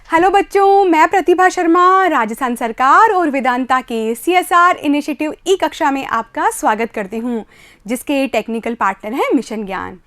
Hello बच्चों, मैं प्रतिभा शर्मा राजस्थान सरकार और वेदांता के CSR इनिशिएटिव ई कक्षा में आपका स्वागत करती हूँ, जिसके टेक्निकल पार्टनर हैं मिशन ज्ञान।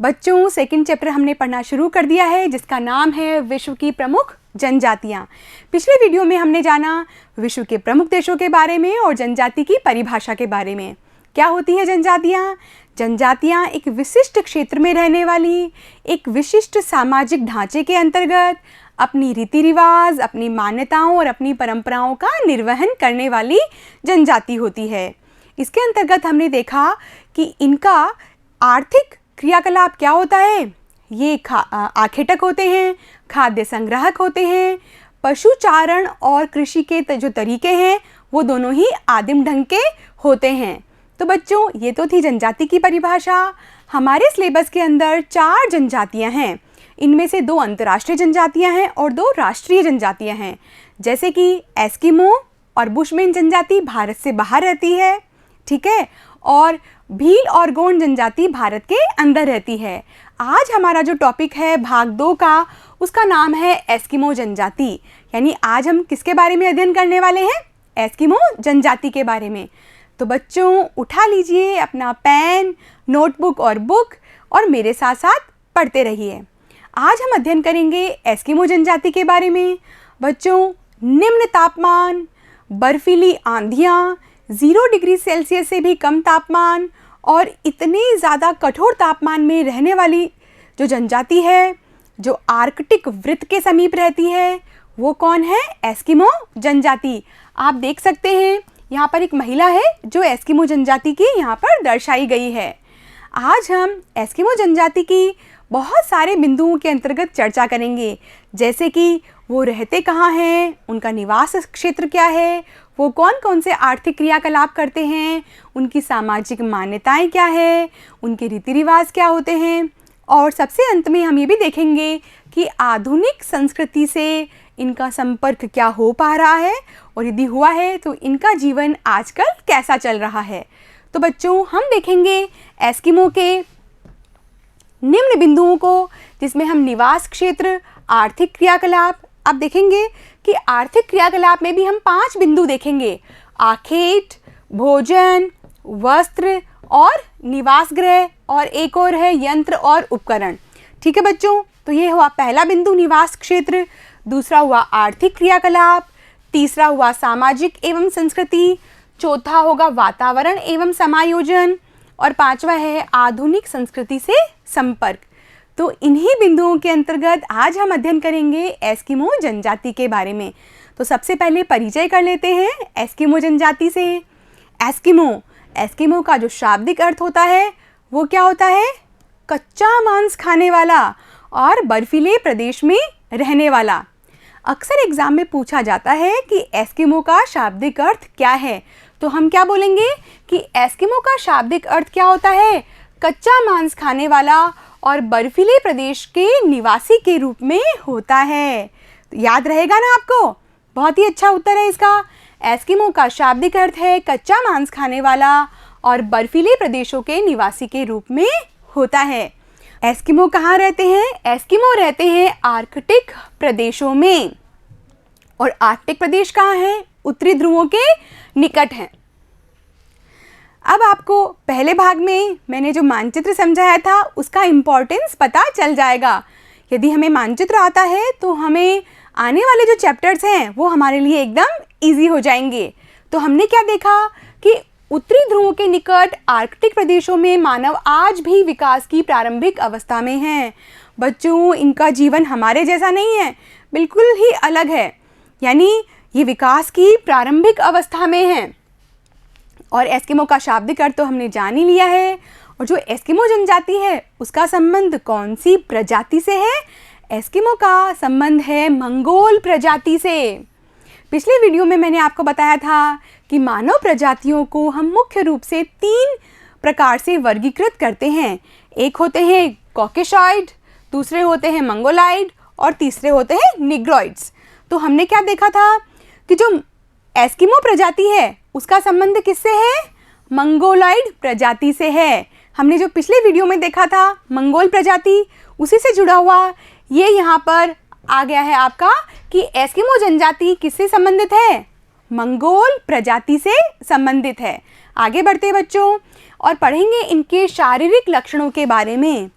बच्चों, सेकंड चैप्टर हमने पढ़ना शुरू कर दिया है, जिसका नाम है विश्व की प्रमुख जनजातियाँ। पिछले वीडियो में हमने जाना विश्व के प्रमुख देशों के बारे में और जनजाति की परिभाषा के बारे में। क्या होती है जनजातियाँ? जनजातियाँ एक विशिष्ट क्षेत्र में रहने वाली, एक विशिष्ट सामाजिक ढांचे के अंतर्गत अपनी रीति रिवाज, अपनी मान्यताओं और अपनी परंपराओं का निर्वहन करने वाली जनजाति होती है। इसके अंतर्गत हमने देखा कि इनका आर्थिक क्रियाकलाप क्या होता है। ये आखेटक होते हैं, खाद्य संग्राहक होते हैं, पशुचारण और कृषि के जो तरीके हैं वो दोनों ही आदिम ढंग के होते हैं। तो बच्चों, ये तो थी जनजाति की परिभाषा। हमारे सिलेबस के अंदर 4 जनजातियां हैं। इनमें से 2 अंतर्राष्ट्रीय जनजातियां हैं और 2 राष्ट्रीय जनजातियां हैं, जैसे कि एस्किमो और बुशमैन जनजाति भारत से बाहर रहती है, ठीक है, और भील और गोंड जनजाति भारत के अंदर रहती है। आज हमारा जो टॉपिक है भाग 2 का, उसका नाम है एस्किमो जनजाति। यानी आज हम किसके बारे में अध्ययन करने वाले हैं? एस्किमो जनजाति के बारे में। तो बच्चों, उठा लीजिए अपना पेन, नोटबुक और बुक और मेरे साथ साथ पढ़ते रहिए। आज हम अध्ययन करेंगे एस्किमो जनजाति के बारे में। बच्चों, निम्न तापमान, बर्फीली आंधियाँ, 0 डिग्री सेल्सियस से भी कम तापमान और इतने ज़्यादा कठोर तापमान में रहने वाली जो जनजाति है, जो आर्कटिक वृत्त के समीप रहती है, वो कौन है? एस्किमो जनजाति। आप देख सकते हैं यहाँ पर एक महिला है जो एस्किमो जनजाति की यहाँ पर दर्शाई गई है। आज हम एस्किमो जनजाति की बहुत सारे बिंदुओं के अंतर्गत चर्चा करेंगे, जैसे कि वो रहते कहाँ हैं, उनका निवास क्षेत्र क्या है, वो कौन कौन से आर्थिक क्रियाकलाप करते हैं, उनकी सामाजिक मान्यताएं क्या है, उनके रीति रिवाज क्या होते हैं, और सबसे अंत में हम ये भी देखेंगे कि आधुनिक संस्कृति से इनका संपर्क क्या हो पा रहा है और यदि हुआ है तो इनका जीवन आजकल कैसा चल रहा है। तो बच्चों, हम देखेंगे एस्किमो के निम्न बिंदुओं को, जिसमें हम निवास क्षेत्र, आर्थिक क्रियाकलाप, अब देखेंगे कि आर्थिक क्रियाकलाप में भी हम 5 बिंदु देखेंगे: आखेट, भोजन, वस्त्र और निवास गृह, और एक और है यंत्र और उपकरण। ठीक है बच्चों, तो ये हुआ पहला बिंदु निवास क्षेत्र, दूसरा हुआ आर्थिक क्रियाकलाप, तीसरा हुआ सामाजिक एवं संस्कृति, चौथा होगा वातावरण एवं समायोजन, और 5वां है आधुनिक संस्कृति से संपर्क। तो इन्हीं बिंदुओं के अंतर्गत आज हम अध्ययन करेंगे एस्किमो जनजाति के बारे में। तो सबसे पहले परिचय कर लेते हैं एस्किमो जनजाति से। एस्किमो का जो शाब्दिक अर्थ होता है वो क्या होता है? कच्चा मांस खाने वाला और बर्फीले प्रदेश में रहने वाला। अक्सर एग्जाम में पूछा जाता है कि एस्किमो का शाब्दिक अर्थ क्या है, तो हम क्या बोलेंगे कि एस्किमो का शाब्दिक अर्थ क्या होता है? कच्चा मांस खाने वाला और बर्फीले प्रदेश के निवासी के रूप में होता है। तो याद रहेगा ना आपको? बहुत ही अच्छा उत्तर है इसका। एस्किमो का शाब्दिक अर्थ है कच्चा मांस खाने वाला और बर्फीले प्रदेशों के निवासी के रूप में होता है। एस्किमो कहाँ रहते हैं? एस्किमो रहते हैं आर्कटिक प्रदेशों में। और आर्कटिक प्रदेश कहाँ है? उत्तरी ध्रुवों के निकट हैं। अब आपको पहले भाग में मैंने जो मानचित्र समझाया था उसका इम्पोर्टेंस पता चल जाएगा। यदि हमें मानचित्र आता है तो हमें आने वाले जो चैप्टर्स हैं वो हमारे लिए एकदम इजी हो जाएंगे। तो हमने क्या देखा कि उत्तरी ध्रुवों के निकट आर्कटिक प्रदेशों में मानव आज भी विकास की प्रारंभिक अवस्था में हैं। बच्चों, इनका जीवन हमारे जैसा नहीं है, बिल्कुल ही अलग है। यानी ये विकास की प्रारंभिक अवस्था में हैं। और एस्किमो का शाब्दिक अर्थ तो हमने जान ही लिया है। और जो एस्किमो जनजाति है उसका संबंध कौन सी प्रजाति से है? एस्किमो का संबंध है मंगोल प्रजाति से। पिछले वीडियो में मैंने आपको बताया था कि मानव प्रजातियों को हम मुख्य रूप से 3 प्रकार से वर्गीकृत करते हैं। एक होते हैं कॉकेशॉइड, दूसरे होते हैं मंगोलाइड और तीसरे होते हैं निग्रोइड्स। तो हमने क्या देखा था कि जो एस्किमो प्रजाति है उसका संबंध किससे है? मंगोलाइड प्रजाति से है। हमने जो पिछले वीडियो में देखा था मंगोल प्रजाति, उसी से जुड़ा हुआ ये यहाँ पर आ गया है आपका कि एस्किमो जनजाति किससे संबंधित है? मंगोल प्रजाति से संबंधित है। आगे बढ़ते हैं बच्चों और पढ़ेंगे इनके शारीरिक लक्षणों के बारे में।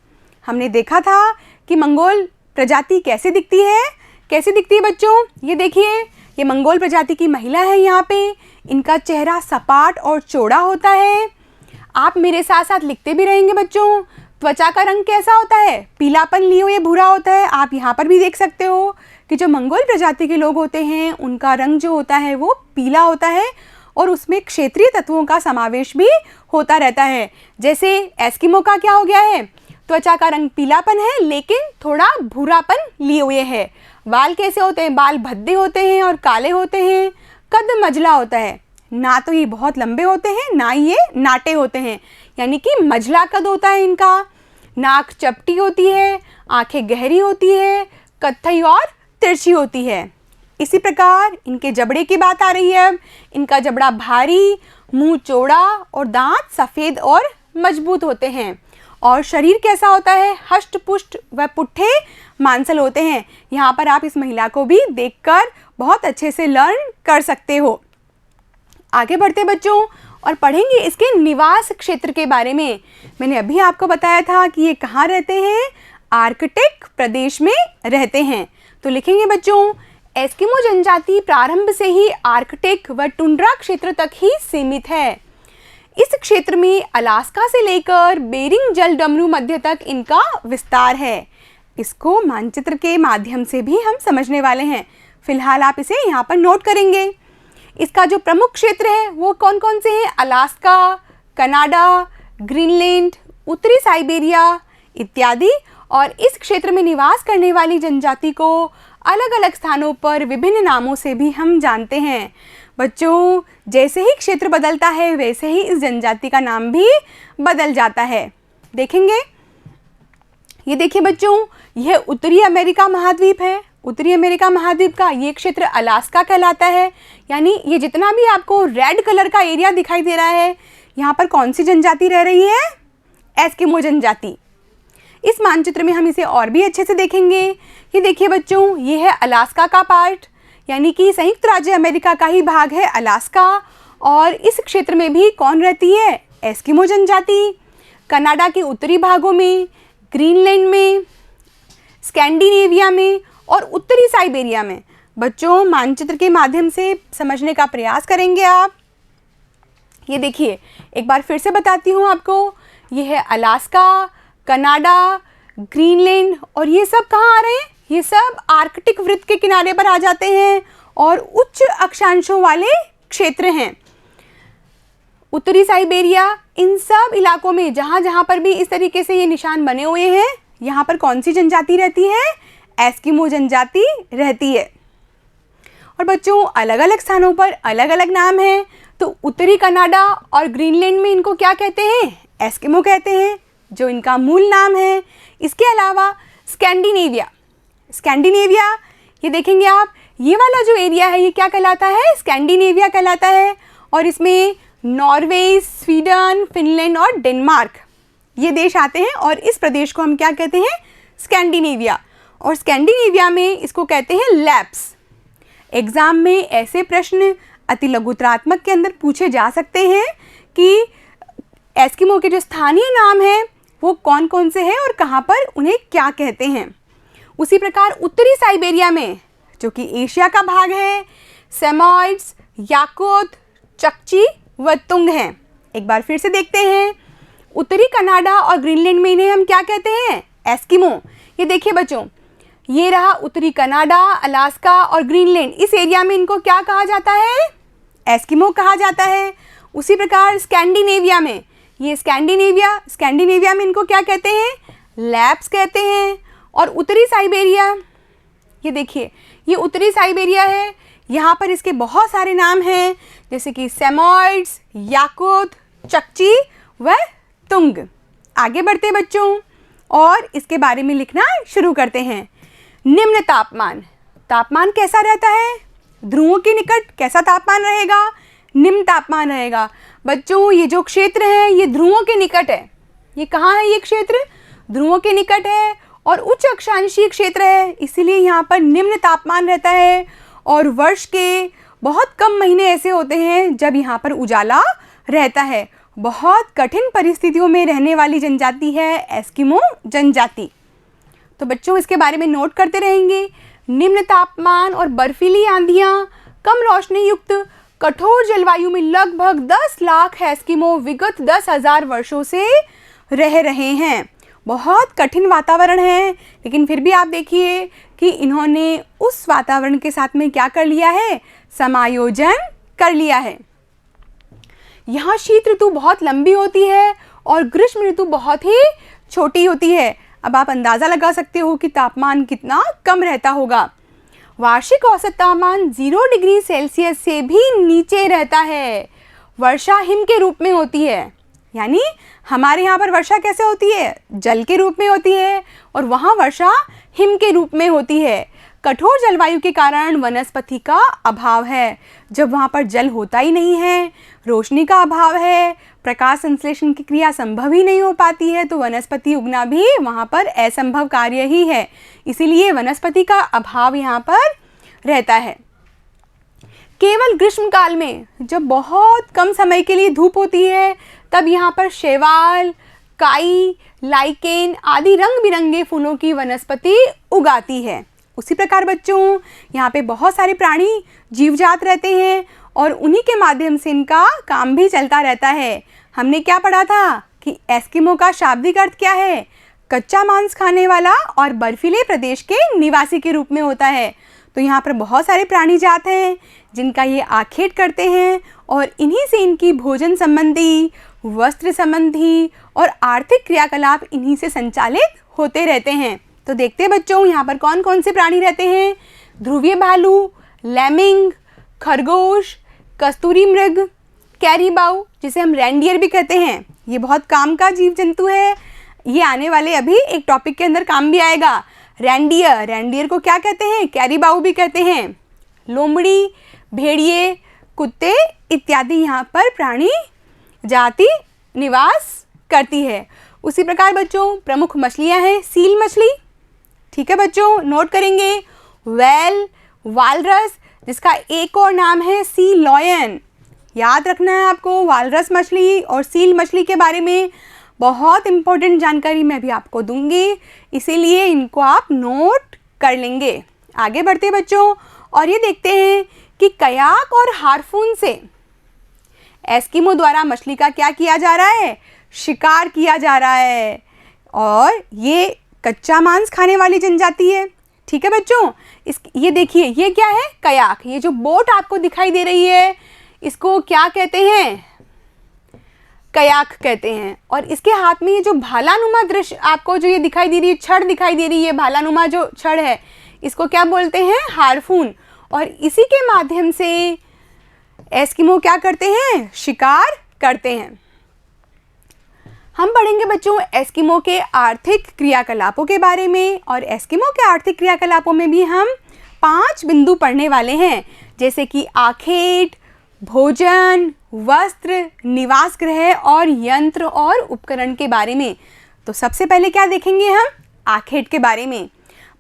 हमने देखा था कि मंगोल प्रजाति कैसे दिखती है। कैसे दिखती है बच्चों? ये देखिए, ये मंगोल प्रजाति की महिला है। यहाँ पे इनका चेहरा सपाट और चौड़ा होता है। आप मेरे साथ साथ लिखते भी रहेंगे बच्चों। त्वचा का रंग कैसा होता है? पीलापन लिए हुए भूरा होता है। आप यहाँ पर भी देख सकते हो कि जो मंगोल प्रजाति के लोग होते हैं उनका रंग जो होता है वो पीला होता है और उसमें क्षेत्रीय तत्वों का समावेश भी होता रहता है। जैसे एस्किमो का क्या हो गया है? त्वचा का रंग पीलापन है लेकिन थोड़ा भूरापन लिए हुए है। बाल कैसे होते हैं? बाल भद्दे होते हैं और काले होते हैं। कद मझला होता है, ना तो ये बहुत लंबे होते हैं ना ये नाटे होते हैं, यानी कि मझला कद होता है इनका। नाक चपटी होती है, आंखें गहरी होती है, कत्थई और तिरछी होती है। इसी प्रकार इनके जबड़े की बात आ रही है। अब इनका जबड़ा भारी, मुंह चौड़ा और दांत सफ़ेद और मजबूत होते हैं। और शरीर कैसा होता है? हष्ट पुष्ट व पुट्ठे मांसल होते हैं। यहाँ पर आप इस महिला को भी देखकर बहुत अच्छे से लर्न कर सकते हो। आगे बढ़ते बच्चों और पढ़ेंगे इसके निवास क्षेत्र के बारे में। मैंने अभी आपको बताया था कि ये कहाँ रहते हैं? आर्कटिक प्रदेश में रहते हैं। तो लिखेंगे बच्चों, एस्किमो जनजाति प्रारंभ से ही आर्कटिक व टुंड्रा क्षेत्र तक ही सीमित है। इस क्षेत्र में अलास्का से लेकर बेरिंग जल डमरू मध्य तक इनका विस्तार है। इसको मानचित्र के माध्यम से भी हम समझने वाले हैं। फिलहाल आप इसे यहाँ पर नोट करेंगे। इसका जो प्रमुख क्षेत्र है वो कौन कौन से हैं? अलास्का, कनाडा, ग्रीनलैंड, उत्तरी साइबेरिया इत्यादि। और इस क्षेत्र में निवास करने वाली जनजाति को अलग अलग स्थानों पर विभिन्न नामों से भी हम जानते हैं। बच्चों, जैसे ही क्षेत्र बदलता है वैसे ही इस जनजाति का नाम भी बदल जाता है। देखेंगे, ये देखिए बच्चों, यह उत्तरी अमेरिका महाद्वीप है। उत्तरी अमेरिका महाद्वीप का ये क्षेत्र अलास्का कहलाता है। यानी ये जितना भी आपको रेड कलर का एरिया दिखाई दे रहा है, यहाँ पर कौन सी जनजाति रह रही है? एस्किमो जनजाति। इस मानचित्र में हम इसे और भी अच्छे से देखेंगे। ये देखिए बच्चों, ये है अलास्का का पार्ट, यानी कि संयुक्त राज्य अमेरिका का ही भाग है अलास्का। और इस क्षेत्र में भी कौन रहती है? एस्किमो जनजाति। कनाडा के उत्तरी भागों में, ग्रीनलैंड में, स्कैंडिनेविया में और उत्तरी साइबेरिया में। बच्चों, मानचित्र के माध्यम से समझने का प्रयास करेंगे आप। ये देखिए, एक बार फिर से बताती हूँ आपको। ये है अलास्का, कनाडा, ग्रीनलैंड और ये सब कहाँ आ रहे हैं? ये सब आर्कटिक वृत्त के किनारे पर आ जाते हैं और उच्च अक्षांशों वाले क्षेत्र हैं। उत्तरी साइबेरिया, इन सब इलाकों में जहाँ जहाँ पर भी इस तरीके से ये निशान बने हुए हैं, यहाँ पर कौन सी जनजाति रहती है? एस्किमो जनजाति रहती है। और बच्चों, अलग अलग स्थानों पर अलग अलग नाम हैं। तो उत्तरी कनाडा और ग्रीनलैंड में इनको क्या कहते हैं? एस्किमो कहते हैं, जो इनका मूल नाम है। इसके अलावा स्कैंडिनेविया, स्कैंडिनेविया ये देखेंगे आप, ये वाला जो एरिया है ये क्या कहलाता है? स्कैंडिनेविया कहलाता है। और इसमें नॉर्वे, स्वीडन, फिनलैंड और डेनमार्क ये देश आते हैं और इस प्रदेश को हम क्या कहते हैं? स्कैंडिनेविया। और स्कैंडिनेविया में इसको कहते हैं लैप्स। एग्ज़ाम में ऐसे प्रश्न अति लघुत्रात्मक के अंदर पूछे जा सकते हैं कि एस्किमो के जो स्थानीय नाम हैं वो कौन कौन से हैं और कहाँ पर उन्हें क्या कहते हैं। उसी प्रकार उत्तरी साइबेरिया में, जो कि एशिया का भाग है, सेमॉइड्स, याकुत, चकची व तुंग हैं। एक बार फिर से देखते हैं। उत्तरी कनाडा और ग्रीनलैंड में इन्हें हम क्या कहते हैं? एस्किमो। ये देखिए बच्चों, ये रहा उत्तरी कनाडा, अलास्का और ग्रीनलैंड। इस एरिया में इनको क्या कहा जाता है? एस्किमो कहा जाता है। उसी प्रकार स्कैंडिनेविया में, ये स्कैंडिनेविया में इनको क्या कहते हैं? लैप्स कहते हैं। और उत्तरी साइबेरिया, ये देखिए, ये उत्तरी साइबेरिया है। यहाँ पर इसके बहुत सारे नाम हैं, जैसे कि सेमॉइड्स, याकुत, चकची व तुंग। आगे बढ़ते बच्चों और इसके बारे में लिखना शुरू करते हैं। निम्न तापमान, तापमान कैसा रहता है? ध्रुवों के निकट कैसा तापमान रहेगा? निम्न तापमान रहेगा। बच्चों, ये जो क्षेत्र है ये ध्रुवों के निकट है। ये कहाँ है? ये क्षेत्र ध्रुवों के निकट है और उच्च अक्षांशीय क्षेत्र है, इसीलिए यहाँ पर निम्न तापमान रहता है और वर्ष के बहुत कम महीने ऐसे होते हैं जब यहाँ पर उजाला रहता है। बहुत कठिन परिस्थितियों में रहने वाली जनजाति है एस्किमो जनजाति। तो बच्चों इसके बारे में नोट करते रहेंगे। निम्न तापमान और बर्फीली आंधियाँ, कम रोशनी युक्त कठोर जलवायु में लगभग 10 लाख एस्किमो विगत 10,000 वर्षों से रह रहे हैं। बहुत कठिन वातावरण है, लेकिन फिर भी आप देखिए कि इन्होंने उस वातावरण के साथ में क्या कर लिया है, समायोजन कर लिया है। यहाँ शीत ऋतु बहुत लंबी होती है और ग्रीष्म ऋतु बहुत ही छोटी होती है। अब आप अंदाज़ा लगा सकते हो कि तापमान कितना कम रहता होगा। वार्षिक औसत तापमान 0 डिग्री सेल्सियस से भी नीचे रहता है। वर्षा हिम के रूप में होती है, यानी हमारे यहाँ पर वर्षा कैसे होती है, जल के रूप में होती है, और वहाँ वर्षा हिम के रूप में होती है। कठोर जलवायु के कारण वनस्पति का अभाव है। जब वहाँ पर जल होता ही नहीं है, रोशनी का अभाव है, प्रकाश संश्लेषण की क्रिया संभव ही नहीं हो पाती है, तो वनस्पति उगना भी वहाँ पर असंभव कार्य ही है। इसीलिए वनस्पति का अभाव यहाँ पर रहता है। केवल ग्रीष्म काल में जब बहुत कम समय के लिए धूप होती है, तब यहाँ पर शैवाल, काई, लाइकेन आदि रंग बिरंगे फूलों की वनस्पति उगाती है। उसी प्रकार बच्चों यहाँ पे बहुत सारे प्राणी जीवजात रहते हैं और उन्हीं के माध्यम से इनका काम भी चलता रहता है। हमने क्या पढ़ा था कि एस्किमो का शाब्दिक अर्थ क्या है, कच्चा मांस खाने वाला और बर्फीले प्रदेश के निवासी के रूप में होता है। तो यहाँ पर बहुत सारे प्राणी जात हैं जिनका ये आखेट करते हैं और इन्हीं से इनकी भोजन संबंधी, वस्त्र संबंधी और आर्थिक क्रियाकलाप इन्हीं से संचालित होते रहते हैं। तो देखते हैं बच्चों यहाँ पर कौन कौन से प्राणी रहते हैं। ध्रुवीय भालू, लैमिंग, खरगोश, कस्तूरी मृग, कैरीबाऊ जिसे हम रेंडियर भी कहते हैं, ये बहुत काम का जीव जंतु है। ये आने वाले अभी एक टॉपिक के अंदर काम भी आएगा। रेंडियर को क्या कहते हैं, कैरीबाऊ भी कहते हैं। लोमड़ी, भेड़िए, कुत्ते इत्यादि यहाँ पर प्राणी जाति निवास करती है। उसी प्रकार बच्चों प्रमुख मछलियाँ हैं सील मछली, ठीक है बच्चों, नोट करेंगे। व्हेल, वालरस जिसका एक और नाम है सी लॉयन, याद रखना है आपको। वालरस मछली और सील मछली के बारे में बहुत इम्पोर्टेंट जानकारी मैं भी आपको दूंगी, इसीलिए इनको आप नोट कर लेंगे। आगे बढ़ते बच्चों और ये देखते हैं कि कयाक और हार्पून से एस्किमो द्वारा मछली का क्या किया जा रहा है, शिकार किया जा रहा है। और ये कच्चा मांस खाने वाली जनजाति है, ठीक है बच्चों। ये देखिए ये क्या है, कयाक। ये जो बोट आपको दिखाई दे रही है इसको क्या कहते हैं, कयाक कहते हैं। और इसके हाथ में ये जो भालानुमा दृश्य आपको जो ये दिखाई दे रही है, छड़ दिखाई दे रही है, भालानुमा जो छड़ है, इसको क्या बोलते हैं, हार्पून। और इसी के माध्यम से एस्किमो क्या करते हैं, शिकार करते हैं। हम पढ़ेंगे बच्चों एस्किमो के आर्थिक क्रियाकलापों के बारे में, और एस्किमो के आर्थिक क्रियाकलापों में भी हम 5 बिंदु पढ़ने वाले हैं, जैसे कि आखेट, भोजन, वस्त्र, निवास गृह और यंत्र और उपकरण के बारे में। तो सबसे पहले क्या देखेंगे हम, आखेट के बारे में।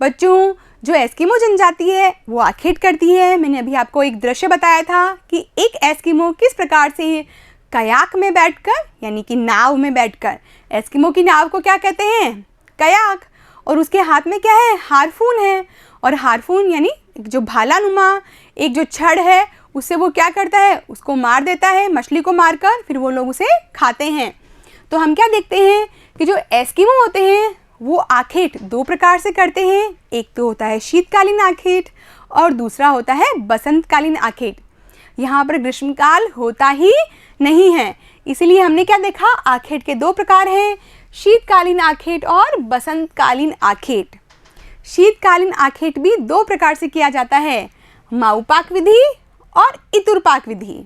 बच्चों जो एस्किमो जनजाति है वो आखेट करती है। मैंने अभी आपको एक दृश्य बताया था कि एक एस्किमो किस प्रकार से कयाक में बैठकर, यानी कि नाव में बैठकर, एस्किमो की नाव को क्या कहते हैं, कयाक, और उसके हाथ में क्या है, हार्पून है। और हार्पून यानी जो भालानुमा एक जो छड़ है उससे वो क्या करता है, उसको मार देता है, मछली को मारकर फिर वो लोग उसे खाते हैं। तो हम क्या देखते हैं कि जो एस्किमो होते हैं वो आखेट 2 प्रकार से करते हैं। एक तो होता है शीतकालीन आखेट और दूसरा होता है बसंतकालीन आखेट। यहाँ पर ग्रीष्मकाल होता ही नहीं है, इसलिए हमने क्या देखा, आखेट के 2 प्रकार हैं, शीतकालीन आखेट और बसंतकालीन आखेट। शीतकालीन आखेट भी 2 प्रकार से किया जाता है, माउपाक विधि और इतुरपाक विधि।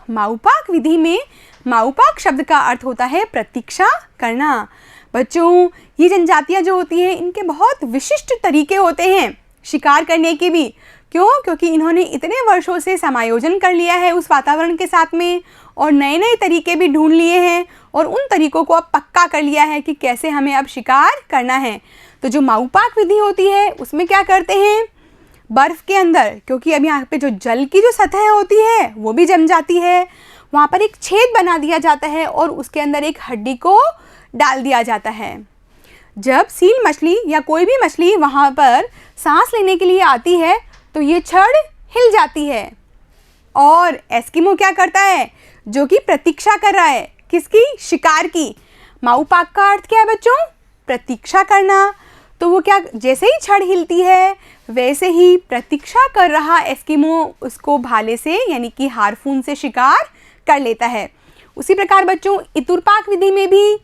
माउपाक विधि में माउपाक शब्द का अर्थ होता है प्रतीक्षा करना। बच्चों ये जनजातियाँ जो होती हैं इनके बहुत विशिष्ट तरीके होते हैं शिकार करने के भी। क्यों? क्योंकि इन्होंने इतने वर्षों से समायोजन कर लिया है उस वातावरण के साथ में, और नए नए तरीके भी ढूंढ लिए हैं और उन तरीकों को अब पक्का कर लिया है कि कैसे हमें अब शिकार करना है। तो जो माउपाक विधि होती है उसमें क्या करते हैं, बर्फ़ के अंदर, क्योंकि अब यहाँ पे जो जल की जो सतह होती है वो भी जम जाती है, वहाँ पर एक छेद बना दिया जाता है और उसके अंदर एक हड्डी को डाल दिया जाता है। जब सील मछली या कोई भी मछली वहाँ पर सांस लेने के लिए आती है तो ये छड़ हिल जाती है। और एस्किमो क्या करता है, जो कि प्रतीक्षा कर रहा है, किसकी, शिकार की। माउपाक का अर्थ क्या है बच्चों, प्रतीक्षा करना। तो वो क्या, जैसे ही छड़ हिलती है वैसे ही प्रतीक्षा कर रहा एस्किमो उसको भाले से यानी कि हार्पून से शिकार कर लेता है। उसी प्रकार बच्चों इतुरपाक विधि में भी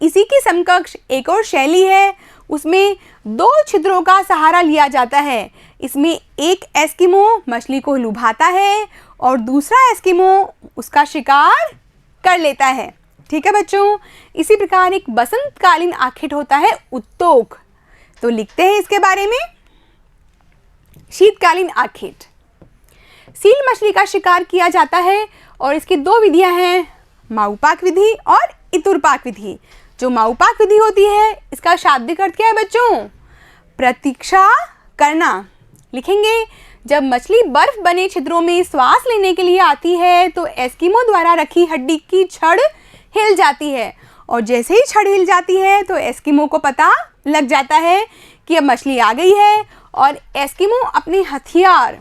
इसी की समकक्ष एक और शैली है, उसमें 2 छिद्रों का सहारा लिया जाता है। इसमें एक एस्किमो मछली को लुभाता है और दूसरा एस्किमो उसका शिकार कर लेता है। ठीक है बच्चों, इसी प्रकार एक बसंतकालीन आखेट होता है उत्तोक। तो लिखते हैं इसके बारे में, शीतकालीन आखेट। सील मछली का शिकार किया जाता है और इसकी 2 विधियां हैं, माउपाक विधि और इतुरपाक विधि। जो माउपाक विधि होती है इसका शाब्दिक अर्थ क्या है बच्चों, प्रतीक्षा करना। लिखेंगे, जब मछली बर्फ बने छिद्रों में श्वास लेने के लिए आती है तो एस्किमो द्वारा रखी हड्डी की छड़ हिल जाती है और जैसे ही छड़ हिल जाती है तो एस्किमो को पता लग जाता है कि अब मछली आ गई है और एस्किमो अपने हथियार,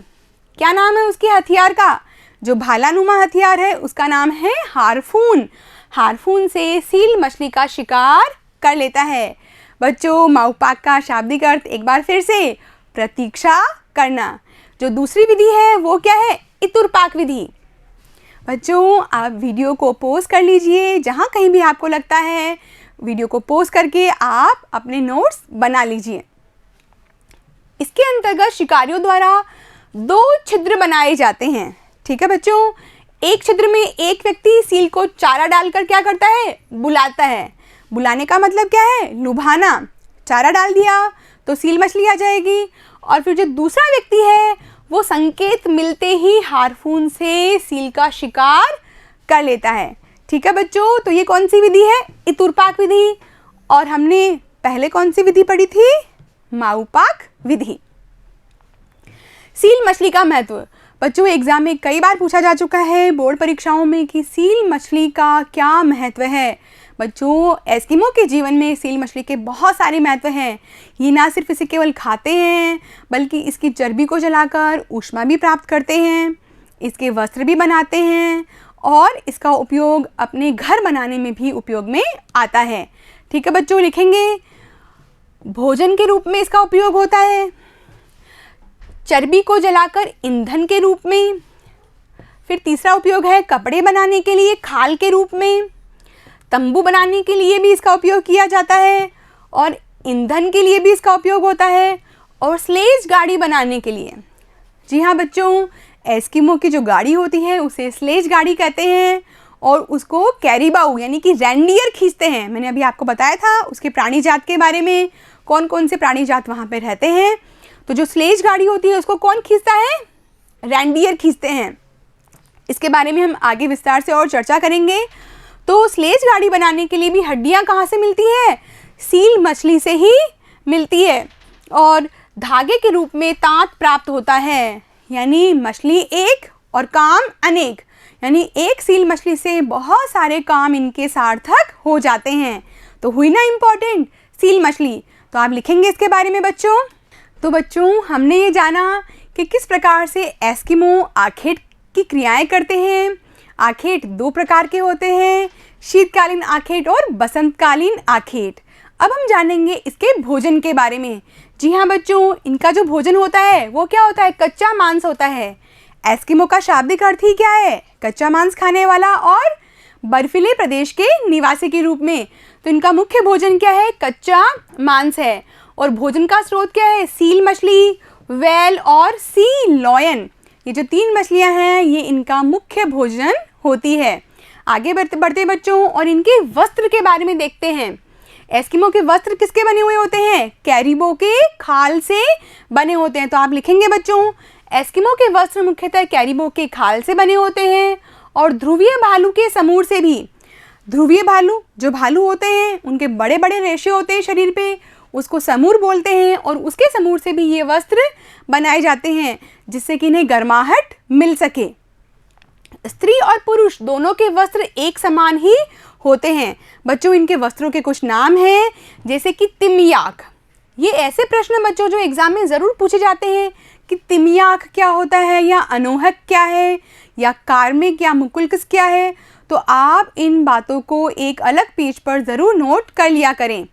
क्या नाम है उसके हथियार का, जो भालानुमा हथियार है उसका नाम है हार्पून। हार्पून से सील मछली का शिकार कर लेता है। बच्चों माउपाक का शाब्दिक अर्थ एक बार फिर से, प्रतीक्षा करना। जो दूसरी विधि है वो क्या है, इतुरपाक विधि। बच्चों आप वीडियो को पॉज कर लीजिए, जहाँ कहीं भी आपको लगता है वीडियो को पॉज करके आप अपने नोट्स बना लीजिए। इसके अंतर्गत शिकारियों द्वारा 2 छिद्र बनाए जाते हैं। ठीक है बच्चों, एक छिद्र में एक व्यक्ति सील को चारा डालकर क्या करता है, बुलाता है। बुलाने का मतलब क्या है, लुभाना। चारा डाल दिया तो सील मछली आ जाएगी और फिर जो दूसरा व्यक्ति है वो संकेत मिलते ही हार्पून से सील का शिकार कर लेता है। ठीक है बच्चों, तो ये कौन सी विधि है, इतुरपाक विधि। और हमने पहले कौन सी विधि पढ़ी थी, माउपाक विधि। सील मछली का महत्व बच्चों एग्जाम में कई बार पूछा जा चुका है बोर्ड परीक्षाओं में कि सील मछली का क्या महत्व है। बच्चों एस्किमो के जीवन में सील मछली के बहुत सारे महत्व हैं। ये ना सिर्फ इसे केवल खाते हैं बल्कि इसकी चर्बी को जलाकर ऊष्मा भी प्राप्त करते हैं, इसके वस्त्र भी बनाते हैं और इसका उपयोग अपने घर बनाने में भी उपयोग में आता है। ठीक है बच्चों, लिखेंगे भोजन के रूप में इसका उपयोग होता है, चर्बी को जलाकर ईंधन के रूप में, फिर तीसरा उपयोग है कपड़े बनाने के लिए खाल के रूप में, तंबू बनाने के लिए भी इसका उपयोग किया जाता है और ईंधन के लिए भी इसका उपयोग होता है और स्लेज गाड़ी बनाने के लिए। जी हाँ बच्चों, एस्किमो की जो गाड़ी होती है उसे स्लेज गाड़ी कहते हैं और उसको कैरीबाऊ यानी कि रैंडियर खींचते हैं। मैंने अभी आपको बताया था उसके प्राणी जात के बारे में, कौन कौन से प्राणी जात वहाँ पर रहते हैं। तो जो स्लेज गाड़ी होती है उसको कौन खींचता है, रैंडियर खींचते हैं। इसके बारे में हम आगे विस्तार से और चर्चा करेंगे। तो स्लेज गाड़ी बनाने के लिए भी हड्डियाँ कहाँ से मिलती है, सील मछली से ही मिलती है और धागे के रूप में तांत प्राप्त होता है। यानी मछली एक और काम अनेक, यानी एक सील मछली से बहुत सारे काम इनके सार्थक हो जाते हैं। तो हुई ना इम्पॉर्टेंट सील मछली। तो आप लिखेंगे इसके बारे में बच्चों। तो बच्चों हमने ये जाना कि किस प्रकार से एस्किमो आखेट की क्रियाएं करते हैं। आखेट 2 प्रकार के होते हैं, शीतकालीन आखेट और बसंतकालीन आखेट। अब हम जानेंगे इसके भोजन के बारे में। जी हाँ बच्चों, इनका जो भोजन होता है वो क्या होता है, कच्चा मांस होता है। एस्किमो का शाब्दिक अर्थ ही क्या है, कच्चा मांस खाने वाला और बर्फीले प्रदेश के निवासी के रूप में। तो इनका मुख्य भोजन क्या है, कच्चा मांस है और भोजन का स्रोत क्या है, सील मछली, व्हेल और सी लॉयन। ये जो 3 मछलियां हैं ये इनका मुख्य भोजन होती है। आगे बढ़ते बच्चों और इनके वस्त्र के बारे में देखते हैं। एस्किमो के वस्त्र किसके बने हुए होते हैं, कैरिबो के खाल से बने होते हैं। तो आप लिखेंगे बच्चों एस्किमो के वस्त्र मुख्यतः कैरिबो के खाल से बने होते हैं और ध्रुवीय भालू के समूर से भी। ध्रुवीय भालू जो भालू होते हैं उनके बड़े बड़े रेशे होते हैं शरीर पे, उसको समूर बोलते हैं और उसके समूर से भी ये वस्त्र बनाए जाते हैं जिससे कि इन्हें गर्माहट मिल सके। स्त्री और पुरुष दोनों के वस्त्र एक समान ही होते हैं। बच्चों, इनके वस्त्रों के कुछ नाम हैं, जैसे कि तिमियाक। ये ऐसे प्रश्न बच्चों जो एग्जाम में ज़रूर पूछे जाते हैं कि तिमियाक क्या होता है, या अनोहक क्या है, या कार्मिक या मुकुलकस क्या है। तो आप इन बातों को एक अलग पेज पर ज़रूर नोट कर लिया करें।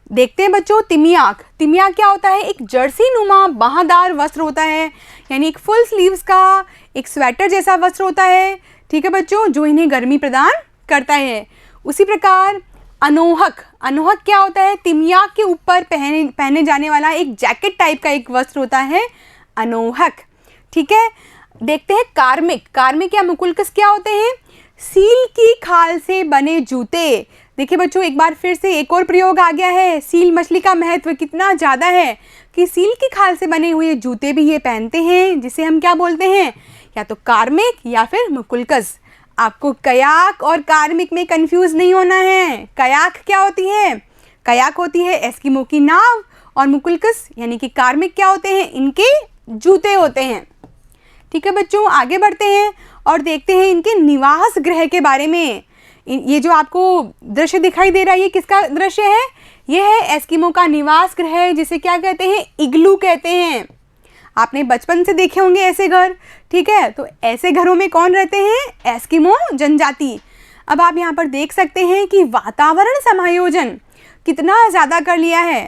देखते हैं बच्चों, तिमियाक। तिमियाक क्या होता है? एक जर्सी नुमा बाहदार वस्त्र होता है, यानी एक फुल स्लीव्स का एक स्वेटर जैसा वस्त्र होता है। ठीक है बच्चों, जो इन्हें गर्मी प्रदान करता है। उसी प्रकार अनोहक। अनोहक क्या होता है? तिमियाक के ऊपर पहने जाने वाला एक जैकेट टाइप का एक वस्त्र होता है अनोहक। ठीक है, देखते हैं कार्मिक। कार्मिक या मुकुलकस क्या होते हैं? सील की खाल से बने जूते। देखिए बच्चों, एक बार फिर से एक और प्रयोग आ गया है। सील मछली का महत्व कितना ज़्यादा है कि सील की खाल से बने हुए जूते भी ये पहनते हैं, जिसे हम क्या बोलते हैं? या तो कार्मिक या फिर मुकुलकस। आपको कयाक और कार्मिक में कंफ्यूज नहीं होना है। कयाक क्या होती है? कयाक होती है एस्किमो की नाव, और मुकुलकस यानी कि कार्मिक क्या होते हैं? इनके जूते होते हैं। ठीक है बच्चों, आगे बढ़ते हैं और देखते हैं इनके निवास गृह के बारे में। ये जो आपको दृश्य दिखाई दे रहा है, ये किसका दृश्य है? ये है एस्किमो का निवास गृह, जिसे क्या कहते हैं? इग्लू कहते हैं। आपने बचपन से देखे होंगे ऐसे घर। ठीक है, तो ऐसे घरों में कौन रहते हैं? एस्किमो जनजाति। अब आप यहाँ पर देख सकते हैं कि वातावरण समायोजन कितना ज़्यादा कर लिया है,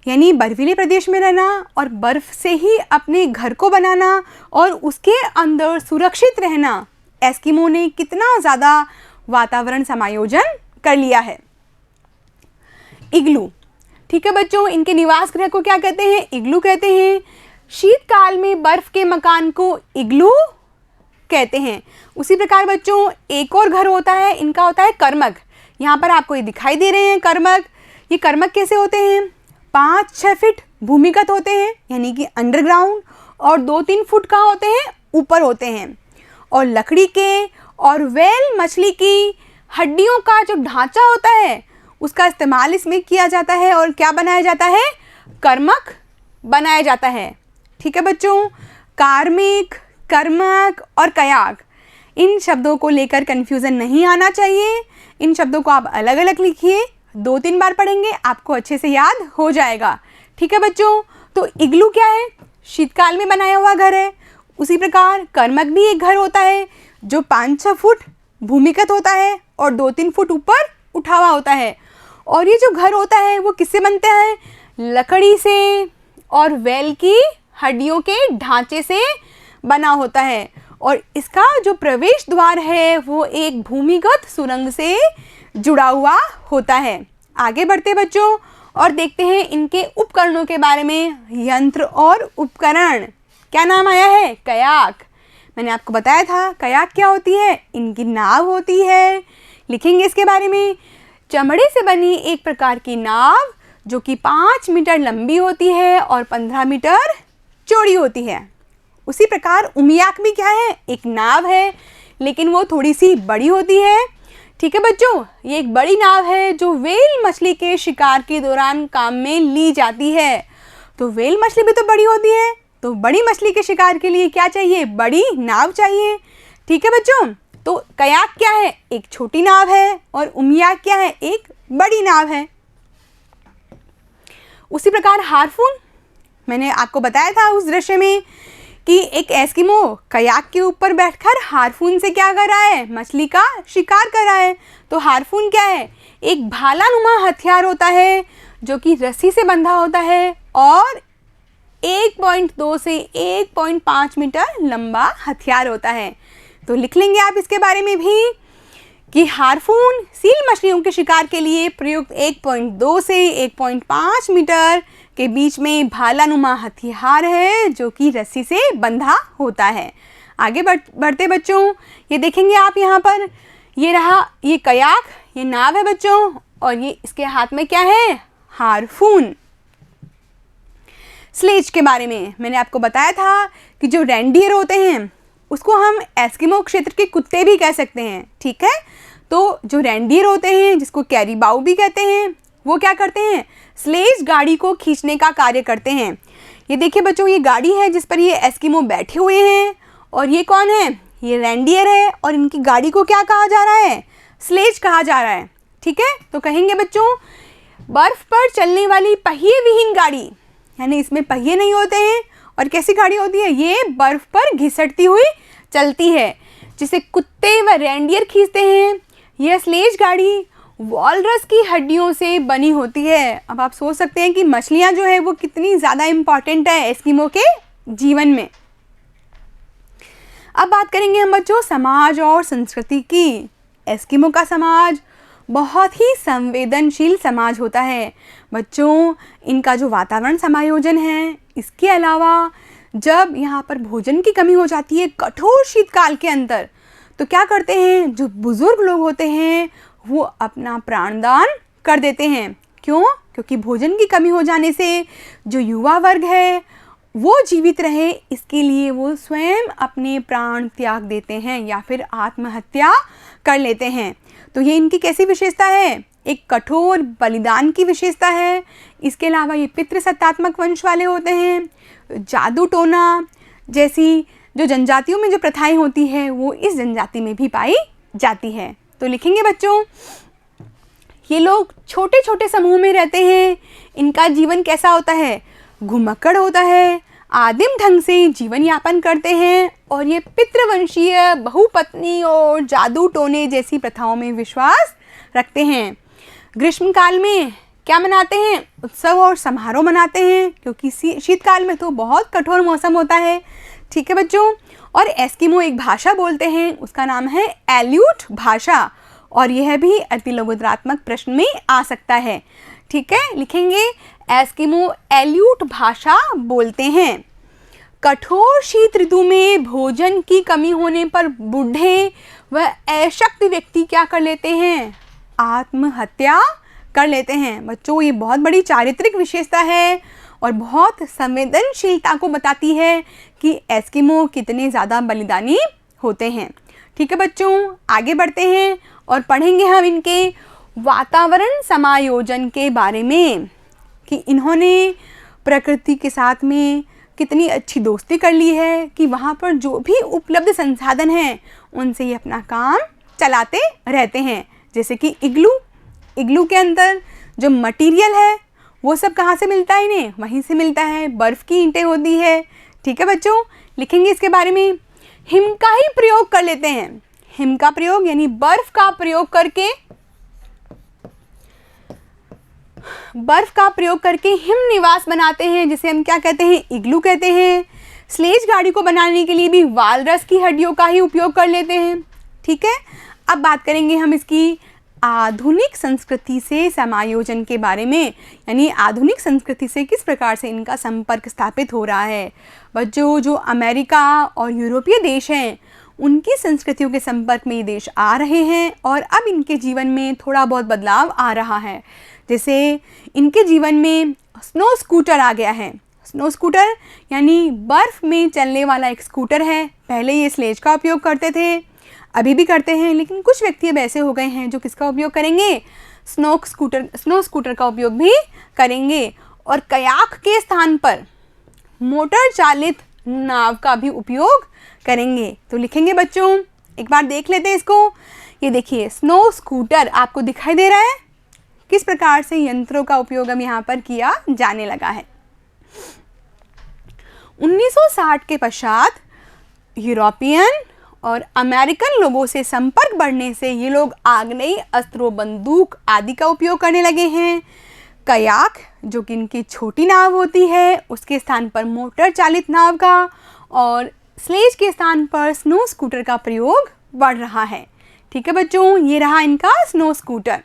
यानी बर्फीले प्रदेश में रहना और बर्फ़ से ही अपने घर को बनाना और उसके अंदर सुरक्षित रहना। एस्किमो ने कितना ज़्यादा वातावरण समायोजन कर लिया है। इग्लू। ठीक है बच्चों, इनके निवास गृह को क्या कहते हैं? इग्लू कहते हैं। शीतकाल में बर्फ के मकान को इग्लू कहते हैं। उसी प्रकार बच्चों एक और घर होता है, इनका होता है कर्मक। यहाँ पर आपको ये दिखाई दे रहे हैं कर्मक। ये कर्मक कैसे होते हैं? 5-6 फीट भूमिगत होते हैं, यानी कि अंडरग्राउंड, और 2-3 फुट का होते हैं, ऊपर होते हैं। और लकड़ी के और व्हेल मछली की हड्डियों का जो ढांचा होता है उसका इस्तेमाल इसमें किया जाता है, और क्या बनाया जाता है? कर्मक बनाया जाता है। ठीक है बच्चों, कार्मिक, कर्मक और कयाक, इन शब्दों को लेकर कन्फ्यूज़न नहीं आना चाहिए। इन शब्दों को आप अलग अलग लिखिए, 2-3 बार पढ़ेंगे आपको अच्छे से याद हो जाएगा। ठीक है बच्चों, तो इग्लू क्या है? शीतकाल में बनाया हुआ घर है। उसी प्रकार कर्मक भी एक घर होता है जो 5-6 फुट भूमिगत होता है और 2-3 फुट ऊपर उठा हुआ होता है। और ये जो घर होता है वो किससे बनते हैं? लकड़ी से और व्हेल की हड्डियों के ढांचे से बना होता है, और इसका जो प्रवेश द्वार है वो एक भूमिगत सुरंग से जुड़ा हुआ होता है। आगे बढ़ते बच्चों और देखते हैं इनके उपकरणों के बारे में। यंत्र और उपकरण, क्या नाम आया है? कयाक। मैंने आपको बताया था कयाक क्या होती है? इनकी नाव होती है। लिखेंगे इसके बारे में। चमड़े से बनी एक प्रकार की नाव जो कि 5 मीटर लंबी होती है और 15 मीटर चौड़ी होती है। उसी प्रकार उमियाक भी क्या है? एक नाव है, लेकिन वो थोड़ी सी बड़ी होती है। ठीक है बच्चों, ये एक बड़ी नाव है जो व्हेल मछली के शिकार के दौरान काम में ली जाती है। तो व्हेल मछली भी तो बड़ी होती है, तो बड़ी मछली के शिकार के लिए क्या चाहिए? बड़ी नाव चाहिए। ठीक है बच्चों, तो कयाक क्या है? एक छोटी नाव है, और उमियाक क्या है? एक बड़ी नाव है। उसी प्रकार हार्पून, मैंने आपको बताया था उस दृश्य में कि एक एस्किमो कयाक के ऊपर बैठकर हार्पून से क्या कर रहा है? मछली का शिकार कर रहा है। तो हार्पून क्या है? एक भालानुमा हथियार होता है जो कि रस्सी से बंधा होता है और 1.2 से 1.5 मीटर लंबा हथियार होता है। तो लिख लेंगे आप इसके बारे में भी कि हार्पून सील मछलियों के शिकार के लिए प्रयुक्त 1.2 से 1.5 मीटर के बीच में भालानुमा हथियार है जो कि रस्सी से बंधा होता है। आगे बढ़ते बच्चों, ये देखेंगे आप यहाँ पर, ये रहा ये कयाक, ये नाव है बच्चों, और ये इसके हाथ में क्या है? हार्पून। स्लेज के बारे में मैंने आपको बताया था कि जो रेंडियर होते हैं उसको हम एस्किमो क्षेत्र के कुत्ते भी कह सकते हैं। ठीक है, तो जो रेंडियर होते हैं जिसको कैरीबाउ भी कहते हैं, वो क्या करते हैं, स्लेज गाड़ी को खींचने का कार्य करते हैं। ये देखिए बच्चों, ये गाड़ी है जिस पर ये एस्किमो बैठे हुए हैं, और ये कौन है, ये रेंडियर है, और इनकी गाड़ी को क्या कहा जा रहा है, स्लेज कहा जा रहा है। ठीक है, तो कहेंगे बच्चों बर्फ पर चलने वाली पहिए विहीन गाड़ी, यानी इसमें पहिए नहीं होते हैं, और कैसी गाड़ी होती है, ये बर्फ पर घिसटती हुई चलती है, जिसे कुत्ते व रेंडियर खींचते हैं। यह स्लेज गाड़ी वॉलरस की हड्डियों से बनी होती है। अब आप सोच सकते हैं कि मछलियां जो है वो कितनी ज़्यादा इम्पॉर्टेंट है एस्किमो के जीवन में। अब बात करेंगे हम बच्चों समाज और संस्कृति की। एस्किमो का समाज बहुत ही संवेदनशील समाज होता है बच्चों। इनका जो वातावरण समायोजन है, इसके अलावा जब यहाँ पर भोजन की कमी हो जाती है कठोर शीतकाल के अंदर, तो क्या करते हैं, जो बुजुर्ग लोग होते हैं वो अपना प्राणदान कर देते हैं। क्यों? क्योंकि भोजन की कमी हो जाने से जो युवा वर्ग है वो जीवित रहे, इसके लिए वो स्वयं अपने प्राण त्याग देते हैं या फिर आत्महत्या कर लेते हैं। तो ये इनकी कैसी विशेषता है, एक कठोर बलिदान की विशेषता है। इसके अलावा ये पितृसत्तात्मक वंश वाले होते हैं। जादू टोना जैसी जो जनजातियों में जो प्रथाएं होती है वो इस जनजाति में भी पाई जाती है। तो लिखेंगे बच्चों, ये लोग छोटे छोटे समूह में रहते हैं। इनका जीवन कैसा होता है, घुमक्कड़ होता है, आदिम ढंग से जीवन यापन करते हैं, और ये पितृवंशीय, बहुपत्नी और जादू टोने जैसी प्रथाओं में विश्वास रखते हैं। ग्रीष्मकाल में क्या मनाते हैं, उत्सव और समारोह मनाते हैं, क्योंकि शीतकाल में तो बहुत कठोर मौसम होता है। ठीक है बच्चों, और एस्किमो एक भाषा बोलते हैं, उसका नाम है एल्यूट भाषा, और यह भी अतिलोकोत्तरात्मक प्रश्न में आ सकता है। ठीक है, लिखेंगे एस्किमो एल्यूट भाषा बोलते हैं। कठोर शीत ऋतु में भोजन की कमी होने पर बूढ़े व अशक्त व्यक्ति क्या कर लेते हैं, आत्महत्या कर लेते हैं। बच्चों ये बहुत बड़ी चारित्रिक विशेषता है और बहुत संवेदनशीलता को बताती है कि एस्किमो कितने ज़्यादा बलिदानी होते हैं। ठीक है बच्चों, आगे बढ़ते हैं और पढ़ेंगे हम इनके वातावरण समायोजन के बारे में, कि इन्होंने प्रकृति के साथ में कितनी अच्छी दोस्ती कर ली है कि वहाँ पर जो भी उपलब्ध संसाधन हैं उनसे ये अपना काम चलाते रहते हैं। जैसे कि इग्लू के अंदर जो मटेरियल है वो सब कहाँ से मिलता है इन्हें, वहीं से मिलता है, बर्फ़ की ईंटें होती है। ठीक है बच्चों, लिखेंगे इसके बारे में। हिम का ही प्रयोग कर लेते हैं। हिम का प्रयोग यानी बर्फ़ का प्रयोग करके हिम निवास बनाते हैं, जिसे हम क्या कहते हैं, इग्लू कहते हैं। स्लेज गाड़ी को बनाने के लिए भी वालरस की हड्डियों का ही उपयोग कर लेते हैं। ठीक है, अब बात करेंगे हम इसकी आधुनिक संस्कृति से समायोजन के बारे में, यानी आधुनिक संस्कृति से किस प्रकार से इनका संपर्क स्थापित हो रहा है। बच्चों जो अमेरिका और यूरोपीय देश हैं उनकी संस्कृतियों के संपर्क में ये देश आ रहे हैं और अब इनके जीवन में थोड़ा बहुत बदलाव आ रहा है। जैसे इनके जीवन में स्नो स्कूटर आ गया है। स्नो स्कूटर यानी बर्फ़ में चलने वाला एक स्कूटर है। पहले ये स्लेज का उपयोग करते थे, अभी भी करते हैं, लेकिन कुछ व्यक्ति अब ऐसे हो गए हैं जो किसका उपयोग करेंगे, स्नो स्कूटर का उपयोग भी करेंगे। और कयाक के स्थान पर मोटर चालित नाव का भी उपयोग करेंगे। तो लिखेंगे बच्चों, एक बार देख लेते हैं इसको। ये देखिए स्नो स्कूटर आपको दिखाई दे रहा है, किस प्रकार से यंत्रों का उपयोग अब यहाँ पर किया जाने लगा है। 1960 के पश्चात यूरोपियन और अमेरिकन लोगों से संपर्क बढ़ने से ये लोग आग्नेयी अस्त्रों, बंदूक आदि का उपयोग करने लगे हैं। कयाक जो कि इनकी छोटी नाव होती है उसके स्थान पर मोटर चालित नाव का, और स्लेज के स्थान पर स्नो स्कूटर का प्रयोग बढ़ रहा है। ठीक है बच्चों, ये रहा इनका स्नो स्कूटर।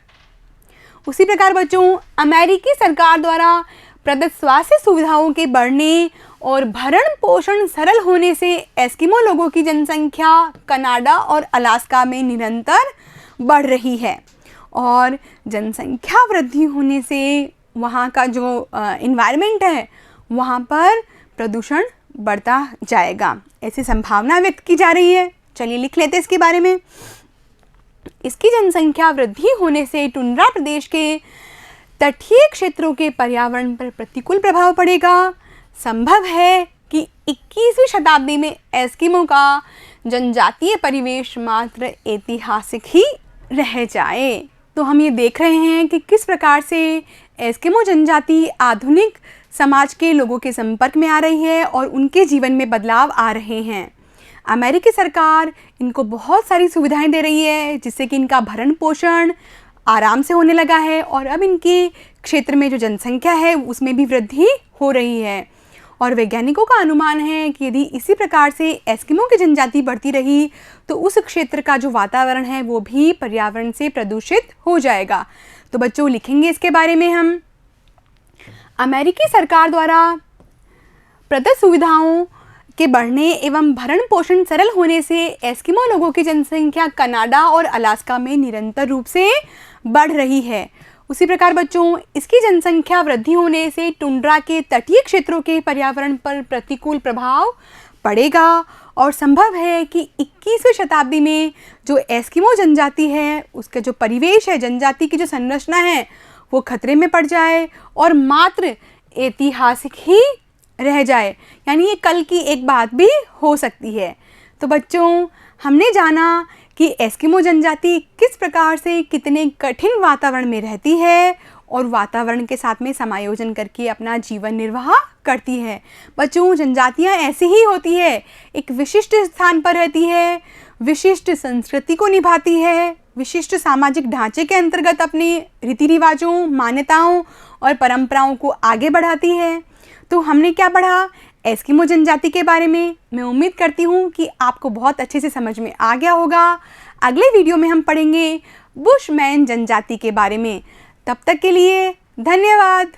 उसी प्रकार बच्चों अमेरिकी सरकार द्वारा प्रदत्त स्वास्थ्य सुविधाओं के बढ़ने और भरण पोषण सरल होने से एस्किमो लोगों की जनसंख्या कनाडा और अलास्का में निरंतर बढ़ रही है, और जनसंख्या वृद्धि होने से वहाँ का जो एनवायरनमेंट है वहाँ पर प्रदूषण बढ़ता जाएगा, ऐसी संभावना व्यक्त की जा रही है। चलिए लिख लेते हैं इसके बारे में। इसकी जनसंख्या वृद्धि होने से टुंड्रा प्रदेश के तटीय क्षेत्रों के पर्यावरण पर प्रतिकूल प्रभाव पड़ेगा। संभव है कि 21वीं शताब्दी में एस्किमो का जनजातीय परिवेश मात्र ऐतिहासिक ही रह जाए। तो हम ये देख रहे हैं कि किस प्रकार से एस्किमो जनजाति आधुनिक समाज के लोगों के संपर्क में आ रही है और उनके जीवन में बदलाव आ रहे हैं। अमेरिकी सरकार इनको बहुत सारी सुविधाएं दे रही है, जिससे कि इनका भरण पोषण आराम से होने लगा है और अब इनके क्षेत्र में जो जनसंख्या है उसमें भी वृद्धि हो रही है। और वैज्ञानिकों का अनुमान है कि यदि इसी प्रकार से एस्किमो की जनजाति बढ़ती रही तो उस क्षेत्र का जो वातावरण है वो भी पर्यावरण से प्रदूषित हो जाएगा। तो बच्चों लिखेंगे इसके बारे में हम। अमेरिकी सरकार द्वारा प्रदत्त सुविधाओं के बढ़ने एवं भरण पोषण सरल होने से एस्किमो लोगों की जनसंख्या कनाडा और अलास्का में निरंतर रूप से बढ़ रही है। उसी प्रकार बच्चों इसकी जनसंख्या वृद्धि होने से टुंड्रा के तटीय क्षेत्रों के पर्यावरण पर प्रतिकूल प्रभाव पड़ेगा और संभव है कि 21वीं शताब्दी में जो एस्किमो जनजाति है उसका जो परिवेश है, जनजाति की जो संरचना है वो खतरे में पड़ जाए और मात्र ऐतिहासिक ही रह जाए, यानी ये कल की एक बात भी हो सकती है। तो बच्चों हमने जाना कि एस्किमो जनजाति किस प्रकार से कितने कठिन वातावरण में रहती है और वातावरण के साथ में समायोजन करके अपना जीवन निर्वाह करती है। बच्चों जनजातियां ऐसी ही होती है, एक विशिष्ट स्थान पर रहती है, विशिष्ट संस्कृति को निभाती है, विशिष्ट सामाजिक ढांचे के अंतर्गत अपने रीति रिवाजों, मान्यताओं और परंपराओं को आगे बढ़ाती है। तो हमने क्या पढ़ा एस्किमो जनजाति के बारे में। मैं उम्मीद करती हूँ कि आपको बहुत अच्छे से समझ में आ गया होगा। अगले वीडियो में हम पढ़ेंगे बुशमैन जनजाति के बारे में। तब तक के लिए धन्यवाद।